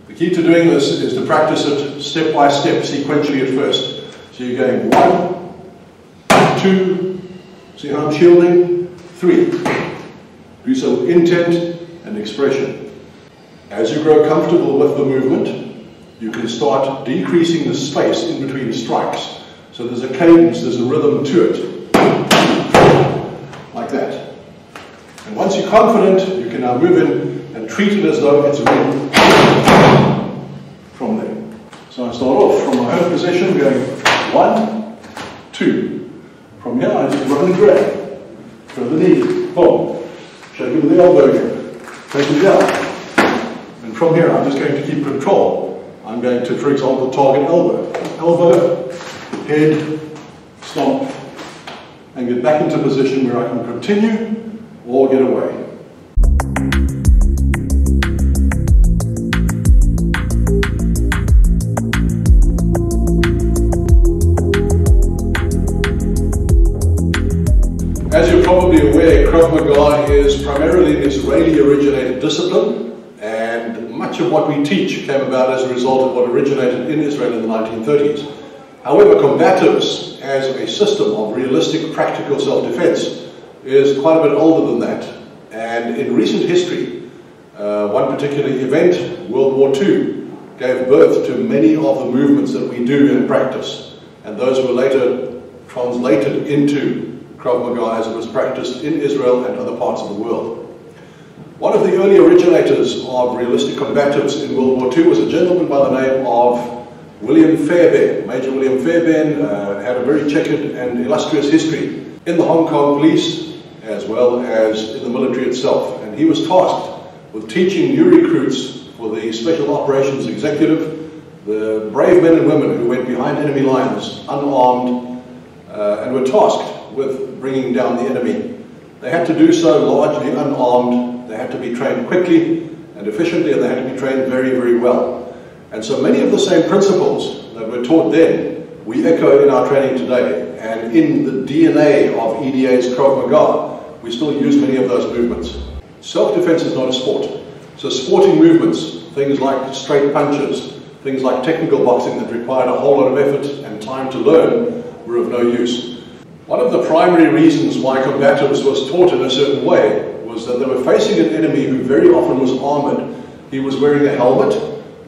The key to doing this is to practice it step by step, sequentially at first. So you're going 1, 2, see how I'm shielding? 3. Do so with intent and expression. As you grow comfortable with the movement, you can start decreasing the space in between strikes. So there's a cadence, there's a rhythm to it. Like that. And once you're confident, you can now move in and treat it as though it's real. From there. So I start off from my home position, going 1, 2. From here I just run and grab. Throw the knee, boom. Shake it with the elbow again. Take it down. And from here I'm just going to keep control. I'm going to, for example, target elbow. Elbow, head, stomp. And get back into a position where I can continue or get away. As you're probably aware, Krav Maga is primarily an Israeli-originated discipline, and much of what we teach came about as a result of what originated in Israel in the 1930s. However, Combatives, as a system of realistic, practical self-defense, is quite a bit older than that. And in recent history, one particular event, World War II, gave birth to many of the movements that we do in practice, and those were later translated into Krav Maga as it was practiced in Israel and other parts of the world. One of the early originators of realistic combatives in World War II was a gentleman by the name of William Fairbairn. Major William Fairbairn had a very checkered and illustrious history in the Hong Kong police as well as in the military itself. And he was tasked with teaching new recruits for the Special Operations Executive, the brave men and women who went behind enemy lines unarmed and were tasked with bringing down the enemy. They had to do so largely unarmed. They had to be trained quickly and efficiently, and they had to be trained very, very well. And so many of the same principles that were taught then, we echo in our training today. And in the DNA of EDA's Krav Maga, we still use many of those movements. Self-defense is not a sport. So sporting movements, things like straight punches, things like technical boxing that required a whole lot of effort and time to learn, were of no use. One of the primary reasons why Combatives was taught in a certain way was that they were facing an enemy who very often was armored. He was wearing a helmet,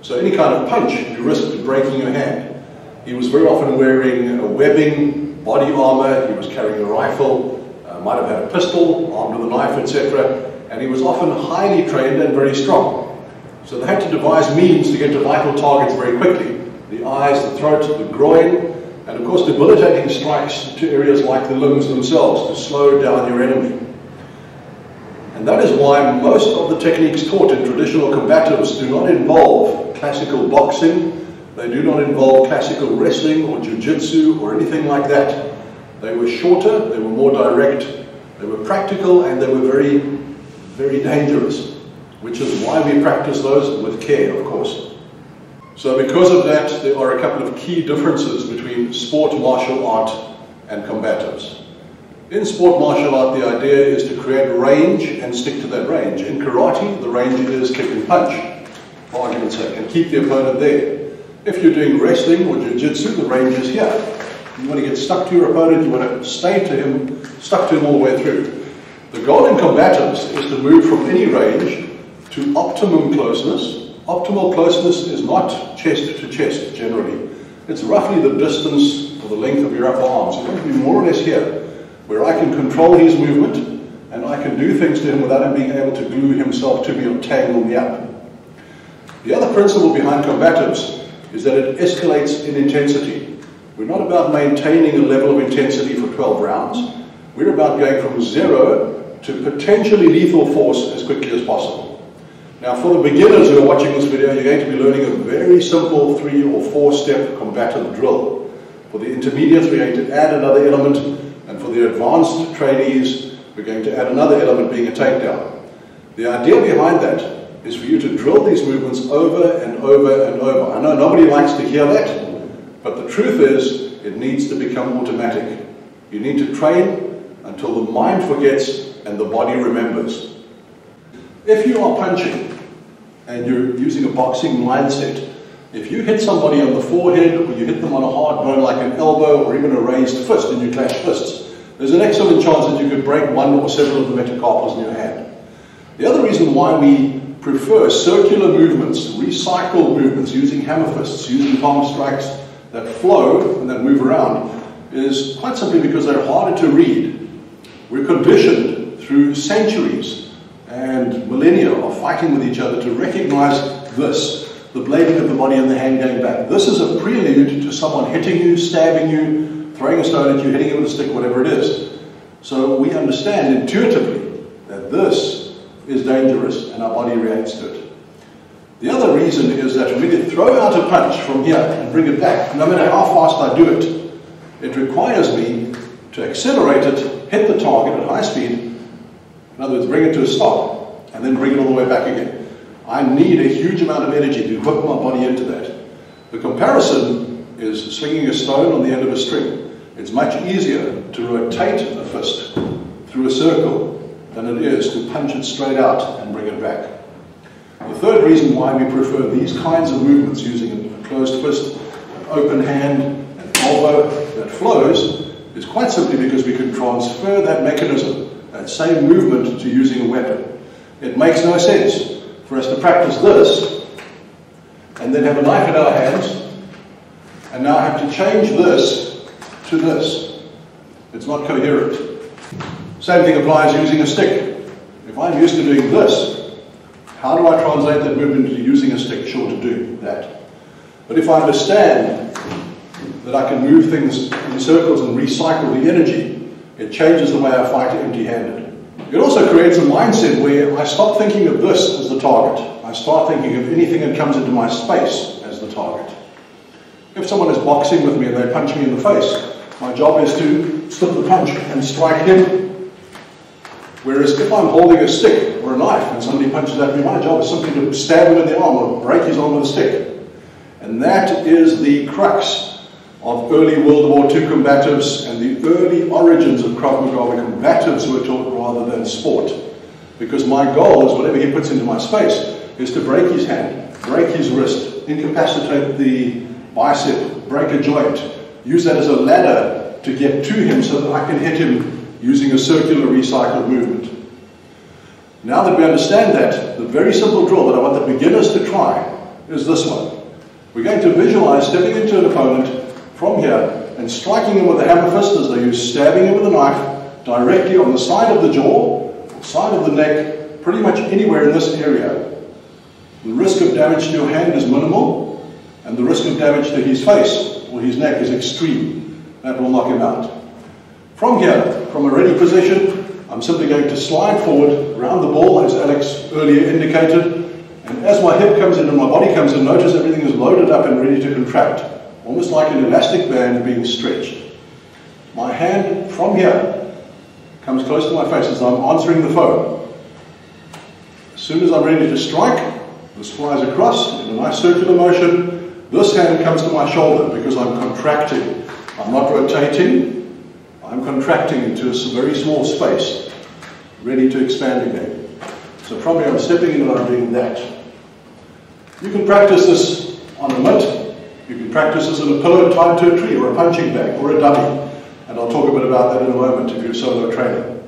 so any kind of punch you risked breaking your hand. He was very often wearing a webbing, body armor, he was carrying a rifle, might have had a pistol, armed with a knife, etc. And he was often highly trained and very strong. So they had to devise means to get to vital targets very quickly. The eyes, the throat, the groin, and of course debilitating strikes to areas like the limbs themselves to slow down your enemy. And that is why most of the techniques taught in traditional combatives do not involve classical boxing, they do not involve classical wrestling or jiu-jitsu or anything like that. They were shorter, they were more direct, they were practical, and they were very, very dangerous, which is why we practice those with care, of course. So because of that, there are a couple of key differences between sport martial art and combatives. In sport martial art, the idea is to create range and stick to that range. In karate, the range is kick and punch, for argument's sake, and keep the opponent there. If you're doing wrestling or jiu-jitsu, the range is here. You want to get stuck to your opponent, you want to stay to him, stuck to him all the way through. The goal in combatives is to move from any range to optimum closeness. Optimal closeness is not chest to chest, generally. It's roughly the distance or the length of your upper arm. So it's going to be more or less here, where I can control his movement, and I can do things to him without him being able to glue himself to me or tangle me up. The other principle behind combatives is that it escalates in intensity. We're not about maintaining a level of intensity for 12 rounds. We're about going from 0 to potentially lethal force as quickly as possible. Now, for the beginners who are watching this video, you're going to be learning a very simple 3 or 4 step combative drill. For the intermediates, we're going to add another element, and for the advanced trainees, we're going to add another element, being a takedown. The idea behind that is for you to drill these movements over and over and over. I know nobody likes to hear that, but the truth is, it needs to become automatic. You need to train until the mind forgets and the body remembers. If you are punching and you're using a boxing mindset, if you hit somebody on the forehead or you hit them on a hard bone like an elbow or even a raised fist and you clash fists, there's an excellent chance that you could break one or several of the metacarpals in your hand. The other reason why we prefer circular movements, recycled movements, using hammer fists, using palm strikes that flow and that move around, is quite simply because they're harder to read. We're conditioned through centuries and millennia of fighting with each other to recognize this, the blading of the body and the hand going back. This is a prelude to someone hitting you, stabbing you, throwing a stone at you, hitting you with a stick, whatever it is. So we understand intuitively that this is dangerous and our body reacts to it. The other reason is that when you throw out a punch from here and bring it back, no matter how fast I do it, it requires me to accelerate it, hit the target at high speed, in other words, bring it to a stop, and then bring it all the way back again. I need a huge amount of energy to hook my body into that. The comparison is swinging a stone on the end of a string. It's much easier to rotate a fist through a circle than it is to punch it straight out and bring it back. The third reason why we prefer these kinds of movements, using a closed fist, an open hand, an elbow that flows, is quite simply because we can transfer that mechanism, that same movement, to using a weapon. It makes no sense for us to practice this and then have a knife in our hands and now have to change this to this. It's not coherent. Same thing applies using a stick. If I'm used to doing this, how do I translate that movement into using a stick? Sure, to do that. But if I understand that I can move things in circles and recycle the energy, it changes the way I fight empty-handed. It also creates a mindset where I stop thinking of this as the target. I start thinking of anything that comes into my space as the target. If someone is boxing with me and they punch me in the face, my job is to slip the punch and strike him. Whereas if I'm holding a stick or a knife and somebody punches at me, my job is simply to stab him in the arm or break his arm with a stick. And that is the crux of early World War II combatives and the early origins of Krav Maga, where combatives were taught rather than sport. Because my goal is whatever he puts into my space is to break his hand, break his wrist, incapacitate the bicep, break a joint, use that as a ladder to get to him so that I can hit him using a circular recycled movement. Now that we understand that, the very simple drill that I want the beginners to try is this one. We're going to visualize stepping into an opponent from here and striking him with a hammer fist as they use, stabbing him with a knife directly on the side of the jaw, side of the neck, pretty much anywhere in this area. The risk of damage to your hand is minimal, and the risk of damage to his face or his neck is extreme. That will knock him out. From here, from a ready position, I'm simply going to slide forward around the ball, as Alex earlier indicated, and as my hip comes in and my body comes in, notice everything is loaded up and ready to contract, almost like an elastic band being stretched. My hand from here comes close to my face as I'm answering the phone. As soon as I'm ready to strike, this flies across in a nice circular motion. This hand comes to my shoulder because I'm contracting. I'm not rotating. I'm contracting into a very small space, ready to expand again. So from here I'm stepping in and I'm doing that. You can practice this on a mitt, you can practice this on a pillow tied to a tree or a punching bag or a dummy. And I'll talk a bit about that in a moment if you're solo training.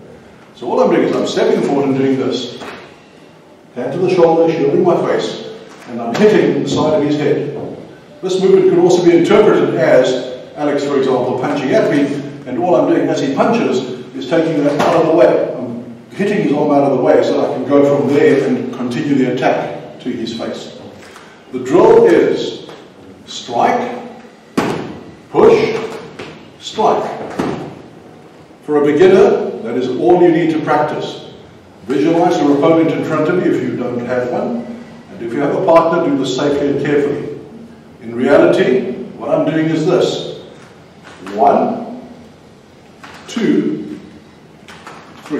So all I'm doing is I'm stepping forward and doing this. Hand to the shoulder, shielding my face, and I'm hitting the side of his head. This movement can also be interpreted as Alex, for example, punching at me, and all I'm doing as he punches is taking that out of the way. I'm hitting his arm out of the way so that I can go from there and continue the attack to his face. The drill is strike, push, strike. For a beginner, that is all you need to practice. Visualize your opponent in front of you if you don't have one, and if you have a partner, do this safely and carefully. In reality, what I'm doing is this. 1, 2, 3.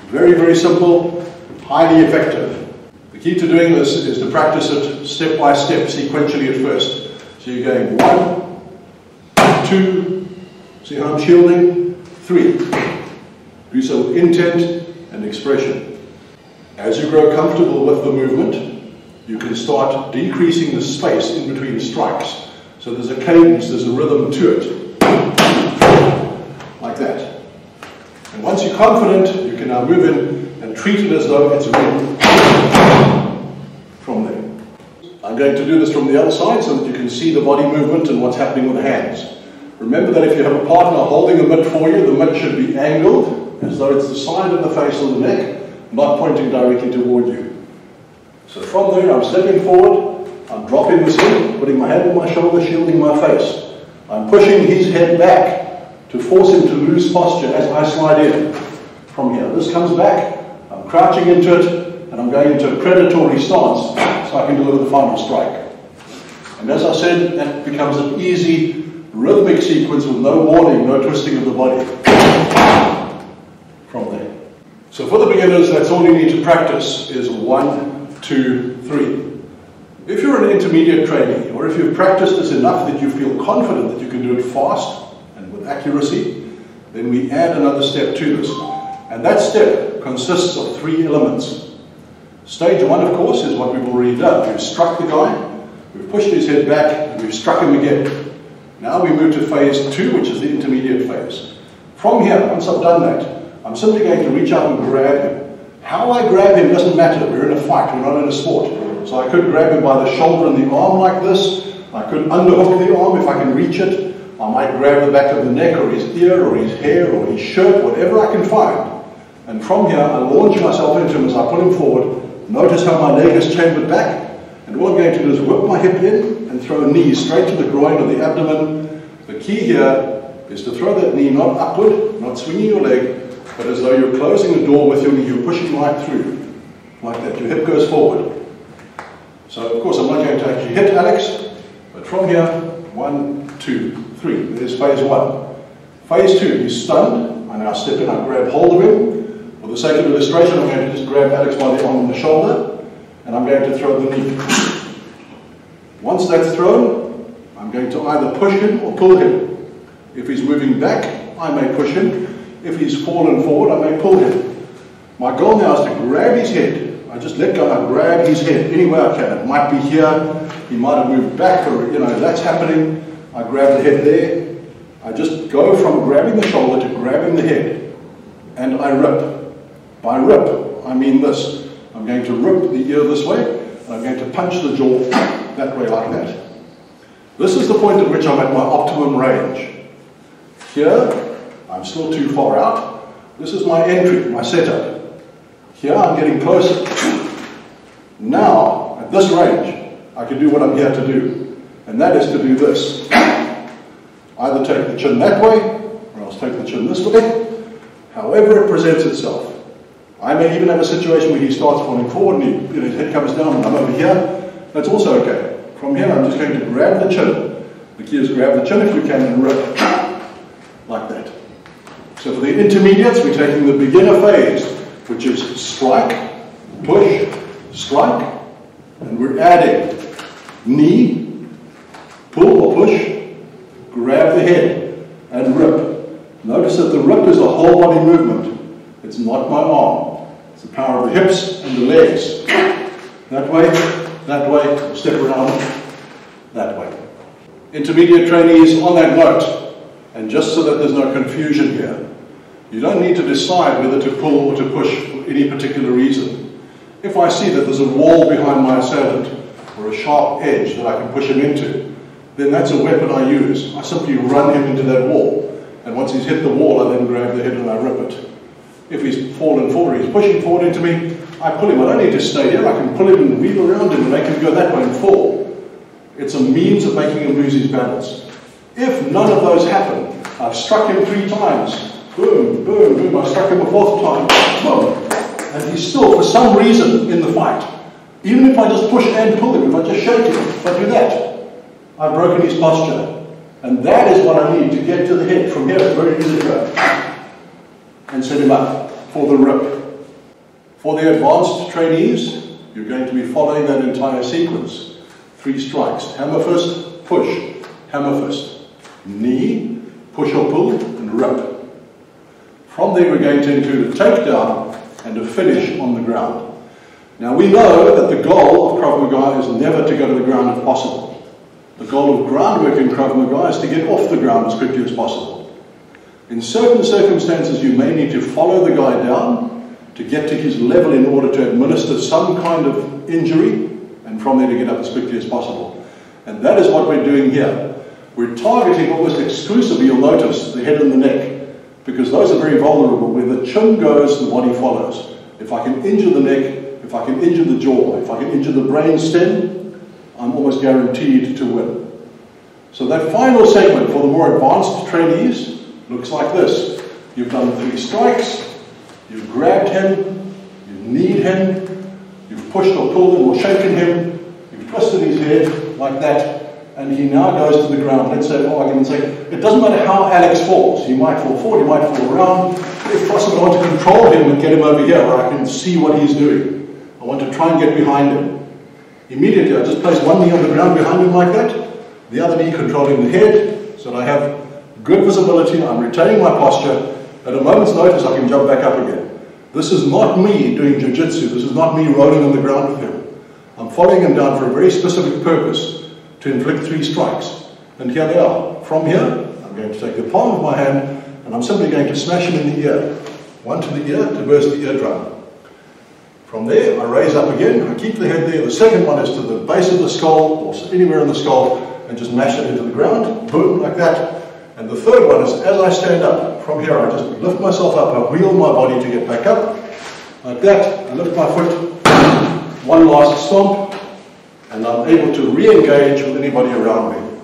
Very, very simple, highly effective. The key to doing this is to practice it step by step, sequentially at first. So you're going 1, 2, see how I'm shielding? 3. Do so with intent and expression. As you grow comfortable with the movement, you can start decreasing the space in between strikes. So there's a cadence, there's a rhythm to it. Like that. And once you're confident, you can now move in and treat it as though it's real. From there. I'm going to do this from the other side so that you can see the body movement and what's happening with the hands. Remember that if you have a partner holding a mitt for you, the mitt should be angled as though it's the side of the face or the neck, not pointing directly toward you. So from there, I'm stepping forward, I'm dropping this in, putting my hand on my shoulder, shielding my face. I'm pushing his head back to force him to lose posture as I slide in from here. This comes back, I'm crouching into it, and I'm going into a predatory stance so I can deliver the final strike. And as I said, that becomes an easy, rhythmic sequence with no warning, no twisting of the body. From there. So for the beginners, that's all you need to practice is 1, 2, 3. If you're an intermediate trainee, or if you've practiced this enough that you feel confident that you can do it fast and with accuracy, then we add another step to this. And that step consists of 3 elements. Stage 1, of course, is what we've already done. We've struck the guy, we've pushed his head back, and we've struck him again. Now we move to phase 2, which is the intermediate phase. From here, once I've done that, I'm simply going to reach out and grab him. How I grab him doesn't matter. We're in a fight, we're not in a sport. So I could grab him by the shoulder and the arm like this. I could underhook the arm if I can reach it. I might grab the back of the neck or his ear or his hair or his shirt, whatever I can find. And from here, I launch myself into him as I pull him forward. Notice how my leg is chambered back. And all I'm going to do is whip my hip in and throw a knee straight to the groin or the abdomen. The key here is to throw that knee not upward, not swinging your leg, but as though you're closing the door with your knee, you're pushing right through. Like that, your hip goes forward. So of course I'm not going to actually hit Alex, but from here, 1, 2, 3. There's phase 1. Phase 2, he's stunned. I now step in, I grab hold of him. For the sake of illustration, I'm going to just grab Alex by the arm and the shoulder, and I'm going to throw the knee. Once that's thrown, I'm going to either push him or pull him. If he's moving back, I may push him. If he's fallen forward, I may pull him. My goal now is to grab his head. I just let go and I grab his head anywhere I can. It might be here, he might have moved back, or that's happening. I grab the head there. I just go from grabbing the shoulder to grabbing the head. And I rip. By rip, I mean this. I'm going to rip the ear this way, and I'm going to punch the jaw that way like that. This is the point at which I'm at my optimum range. Here, I'm still too far out. This is my entry, my setup. Here, I'm getting closer. Now, at this range, I can do what I'm here to do. And that is to do this. Either take the chin that way, or else take the chin this way. However it presents itself. I may even have a situation where he starts falling forward and his head comes down and I'm over here. That's also okay. From here, I'm just going to grab the chin. The key is grab the chin if we can and rip. Like that. So for the intermediates, we're taking the beginner phase, which is strike, push, strike, and we're adding knee, pull or push, grab the head, and rip. Notice that the rip is a whole body movement. It's not my arm. It's the power of the hips and the legs. That way, step around, that way. Intermediate trainees, on that note, and just so that there's no confusion here, you don't need to decide whether to pull or to push for any particular reason. If I see that there's a wall behind my assailant, or a sharp edge that I can push him into, then that's a weapon I use. I simply run him into that wall, and once he's hit the wall, I then grab the head and I rip it. If he's fallen forward, he's pushing forward into me, I pull him. I don't need to stay here. I can pull him and weave around him and make him go that way and fall. It's a means of making him lose his balance. If none of those happen, I've struck him 3 times. Boom, boom, boom. I struck him a 4th time. Boom. And he's still, for some reason, in the fight. Even if I just push and pull him, if I just shake him, if I do that, I've broken his posture. And that is what I need to get to the head. From here, it's very easy to go. And set him up for the rip. For the advanced trainees, you're going to be following that entire sequence. 3 strikes. Hammer fist, push. Hammer fist. Knee, push or pull, and rip. From there we're going to include a takedown and a finish on the ground. Now we know that the goal of Krav Maga is never to go to the ground if possible. The goal of groundwork in Krav Maga is to get off the ground as quickly as possible. In certain circumstances you may need to follow the guy down to get to his level in order to administer some kind of injury, and from there to get up as quickly as possible. And that is what we're doing here. We're targeting almost exclusively, you'll notice, the head and the neck, because those are very vulnerable. Where the chin goes, the body follows. If I can injure the neck, if I can injure the jaw, if I can injure the brain stem, I'm almost guaranteed to win. So that final segment for the more advanced trainees looks like this. You've done 3 strikes, you've grabbed him, you've kneed him, you've pushed or pulled him or shaken him, you've twisted his head like that, and he now goes to the ground. Let's say, for argument's sake, it doesn't matter how Alex falls. He might fall forward, he might fall around. If possible, I want to control him and get him over here where I can see what he's doing. I want to try and get behind him. Immediately, I just place one knee on the ground behind him like that, the other knee controlling the head, so that I have good visibility, I'm retaining my posture. At a moment's notice, I can jump back up again. This is not me doing jiu-jitsu. This is not me rolling on the ground with him. I'm following him down for a very specific purpose, to inflict 3 strikes. And here they are. From here, I'm going to take the palm of my hand, and I'm simply going to smash him in the ear. One to the ear to burst the eardrum. From there, I raise up again, I keep the head there. The second one is to the base of the skull, or anywhere in the skull, and just mash it into the ground, boom, like that. And the third one is, as I stand up, from here I just lift myself up, I wheel my body to get back up, like that. I lift my foot, one last stomp, and I'm able to re-engage with anybody around me.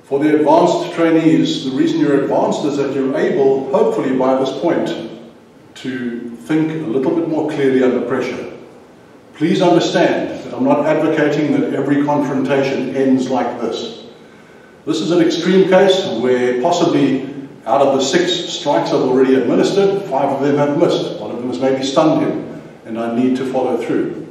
For the advanced trainees, the reason you're advanced is that you're able, hopefully by this point, to think a little bit more clearly under pressure. Please understand that I'm not advocating that every confrontation ends like this. This is an extreme case where possibly out of the 6 strikes I've already administered, 5 of them have missed. One of them has maybe stunned him, and I need to follow through.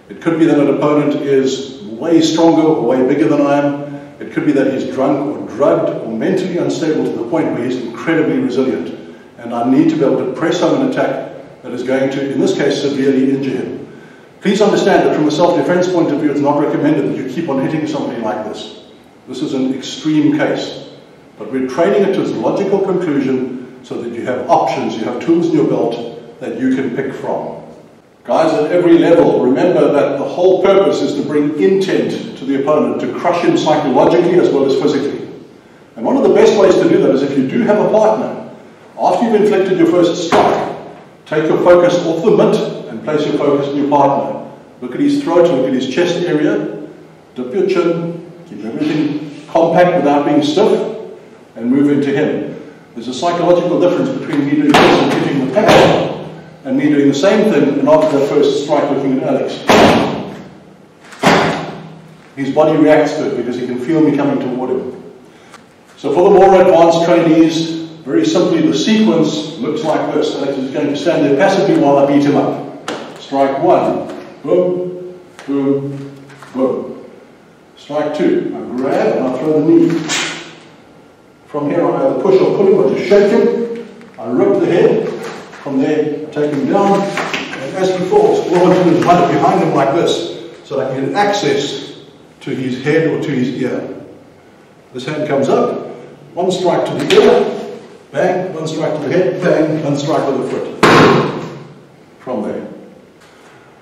It could be that an opponent is way stronger or way bigger than I am. It could be that he's drunk or drugged or mentally unstable to the point where he's incredibly resilient. And I need to be able to press home an attack that is going to, in this case, severely injure him. Please understand that from a self-defense point of view, it's not recommended that you keep on hitting somebody like this. This is an extreme case. But we're training it to its logical conclusion so that you have options, you have tools in your belt that you can pick from. Guys, at every level, remember that the whole purpose is to bring intent to the opponent, to crush him psychologically as well as physically. And one of the best ways to do that is if you do have a partner, after you've inflicted your first strike, take your focus off the mitt and place your focus on your partner. Look at his throat, look at his chest area, dip your chin, keep everything compact without being stiff, and move into him. There's a psychological difference between me doing this and hitting the pad, and me doing the same thing, and after that first strike looking at Alex. His body reacts to it because he can feel me coming toward him. So for the more advanced trainees, very simply the sequence looks like this. Alex is going to stand there passively while I beat him up. Strike 1, boom, boom, boom. Strike 2, I grab and I throw the knee. From here I either push or pull him or just shake him. I rip the head. From there, I take him down, and as he falls, all I do is run it behind him like this, so that I can get access to his head or to his ear. This hand comes up, one strike to the ear, bang, one strike to the head, bang, one strike to the foot. From there.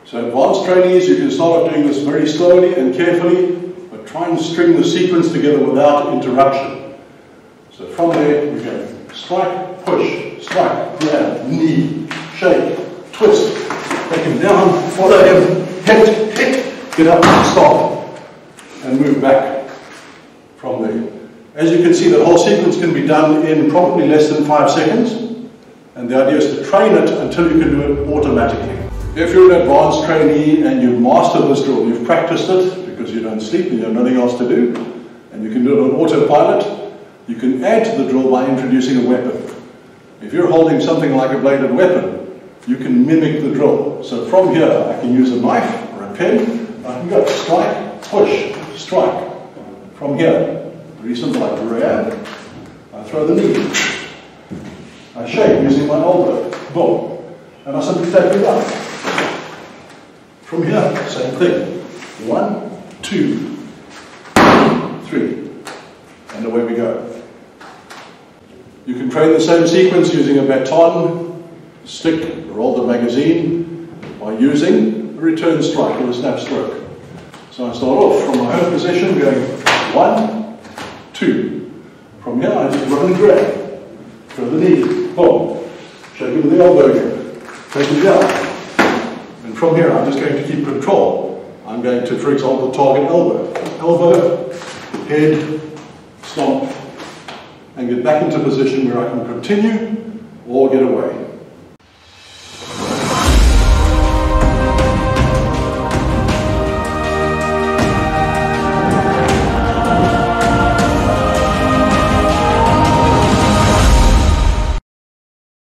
So advanced trainees, you can start off doing this very slowly and carefully, but try and string the sequence together without interruption. So from there, we go strike, push, strike, grab, knee, shake, twist, take him down, follow him, hit, get up, stop, and move back from there. As you can see, the whole sequence can be done in probably less than 5 seconds, and the idea is to train it until you can do it automatically. If you're an advanced trainee and you've mastered this drill, you've practiced it because you don't sleep and you have nothing else to do, and you can do it on autopilot, you can add to the drill by introducing a weapon. If you're holding something like a bladed weapon, you can mimic the drill. So from here, I can use a knife or a pen. I can go strike, push, strike. From here, very simple, I grab, I throw the knee. I shake using my elbow, boom. And I simply take it up. From here, same thing. 1, 2, 3, and away we go. You can train the same sequence using a baton, stick, or older magazine, by using a return strike or a snap stroke. So I start off from my home position, going 1, 2. From here, I just run and grab. Throw the knee, boom. Shake it with the elbow here. Take it down. And from here, I'm just going to keep control. I'm going to, for example, target elbow. Elbow, head, stomp, and get back into a position where I can continue or get away.